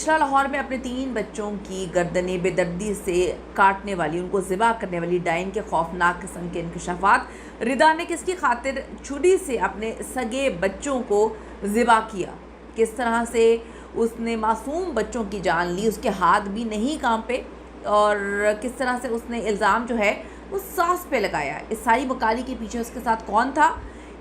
اچھلا لاہور میں اپنے 3 بچوں کی گردنیں بے دردی سے کاٹنے والی، ان کو ذبح کرنے والی ڈائن کے خوفناک قسم کے انکشافات۔ ردا نے کس کی خاطر چھری سے اپنے سگے بچوں کو ذبح کیا؟ کس طرح سے اس نے معصوم بچوں کی جان لی؟ اس کے ہاتھ بھی نہیں کانپے، اور کس طرح سے اس نے الزام جو ہے وہ ساس پہ لگایا؟ اس ساری مکاری کے پیچھے اس کے ساتھ کون تھا؟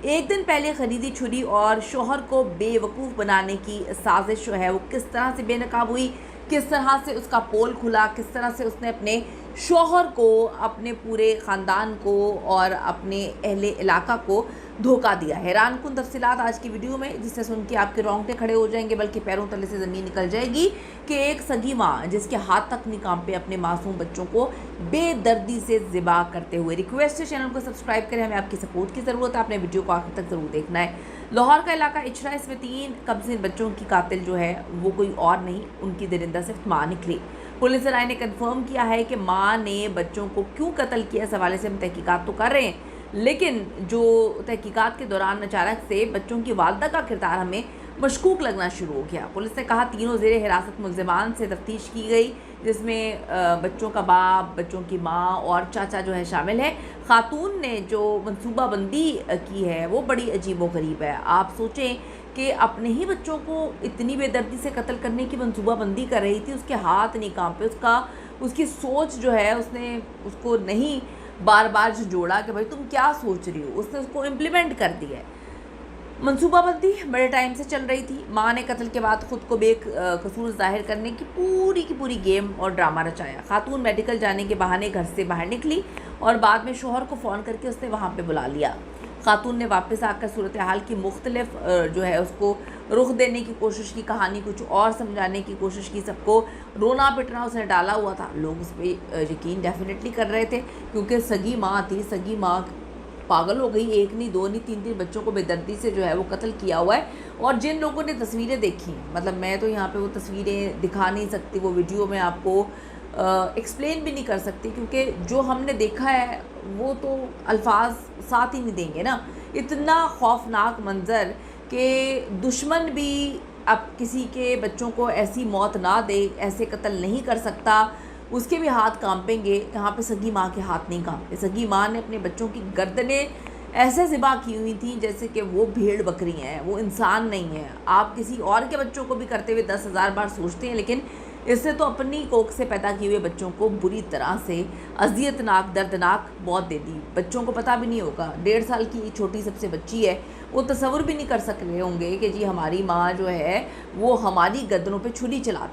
ایک دن پہلے خریدی چھری اور شوہر کو بے وقوف بنانے کی سازش جو ہے وہ کس طرح سے بے نقاب ہوئی؟ کس طرح سے اس کا پول کھلا؟ کس طرح سے اس نے اپنے شوہر کو، اپنے پورے خاندان کو اور اپنے اہل علاقہ کو دھوکہ دیا؟ حیران کن تفصیلات آج کی ویڈیو میں، جس سے سن کے آپ کے رونگٹے کھڑے ہو جائیں گے، بلکہ پیروں تلے سے زمین نکل جائے گی کہ ایک سگی ماں جس کے ہاتھ تک نہیں کانپے اپنے معصوم بچوں کو بے دردی سے ذبح کرتے ہوئے۔ ریکویسٹ ہے چینل کو سبسکرائب کریں، ہمیں آپ کی سپورٹ کی ضرورت ہے، آپ نے ویڈیو کو آخر تک ضرور دیکھنا ہے۔ لاہور کا علاقہ اچھلا، اس میں 3 قبضین بچوں کی قاتل جو ہے وہ کوئی اور نہیں، ان کی درندہ صرف ماں نکلی۔ پولیس ذرائع نے کنفرم کیا ہے کہ ماں نے بچوں کو کیوں قتل کیا، اس حوالے سے ہم تحقیقات تو کر رہے ہیں، لیکن جو تحقیقات کے دوران اچانک سے بچوں کی والدہ کا کردار ہمیں مشکوک لگنا شروع ہو گیا۔ پولیس نے کہا تینوں زیر حراست ملزمان سے تفتیش کی گئی، جس میں بچوں کا باپ، بچوں کی ماں اور چاچا جو ہے شامل ہے۔ خاتون نے جو منصوبہ بندی کی ہے وہ بڑی عجیب و غریب ہے۔ آپ سوچیں کہ اپنے ہی بچوں کو اتنی بے دردی سے قتل کرنے کی منصوبہ بندی کر رہی تھی، اس کے ہاتھ نہیں کانپے، اس کی سوچ جو ہے اس نے اس کو نہیں بار بار جھنجھوڑا کہ بھائی تم کیا سوچ رہی ہو، اس نے اس کو امپلیمنٹ کر دیا ہے۔ منصوبہ بندی بڑے ٹائم سے چل رہی تھی۔ ماں نے قتل کے بعد خود کو بے قصور ظاہر کرنے کی پوری گیم اور ڈرامہ رچایا۔ خاتون میڈیکل جانے کے بہانے گھر سے باہر نکلی اور بعد میں شوہر کو فون کر کے اس نے وہاں پہ بلا لیا۔ خاتون نے واپس آ کر صورتحال کی مختلف جو ہے اس کو رخ دینے کی کوشش کی، کہانی کچھ اور سمجھانے کی کوشش کی، سب کو رونا پٹنا اس نے ڈالا ہوا تھا۔ لوگ اس پہ یقین ڈیفینیٹلی کر رہے تھے، کیونکہ سگی ماں تھی، سگی ماں پاگل ہو گئی، 1 نہیں 2 نہیں 3 بچوں کو بے دردی سے جو ہے وہ قتل کیا ہوا ہے۔ اور جن لوگوں نے تصویریں دیکھی، مطلب میں تو یہاں پہ وہ تصویریں دکھا نہیں سکتی، وہ ویڈیو میں آپ کو ایکسپلین بھی نہیں کر سکتی، کیونکہ جو ہم نے دیکھا ہے وہ تو الفاظ ساتھ ہی نہیں دیں گے نا۔ اتنا خوفناک منظر کہ دشمن بھی اب کسی کے بچوں کو ایسی موت نہ دے، ایسے قتل نہیں کر سکتا، اس کے بھی ہاتھ کانپیں گے۔ یہاں پہ سگی ماں کے ہاتھ نہیں کانپے۔ سگی ماں نے اپنے بچوں کی گردنیں ایسے ذبح کی ہوئی تھیں جیسے کہ وہ بھیڑ بکری ہیں، وہ انسان نہیں ہیں۔ آپ کسی اور کے بچوں کو بھی کرتے ہوئے 10,000 بار سوچتے ہیں، لیکن اس نے تو اپنی کوکھ سے پیدا کیے ہوئے بچوں کو بری طرح سے اذیتناک دردناک موت دے دی۔ بچوں کو پتہ بھی نہیں ہوگا، 1.5 سال کی چھوٹی سب سے بچی ہے، وہ تصور بھی نہیں کر سک رہے ہوں گے کہ جی ہماری ماں جو ہے وہ ہماری گردنوں پہ چھری چلا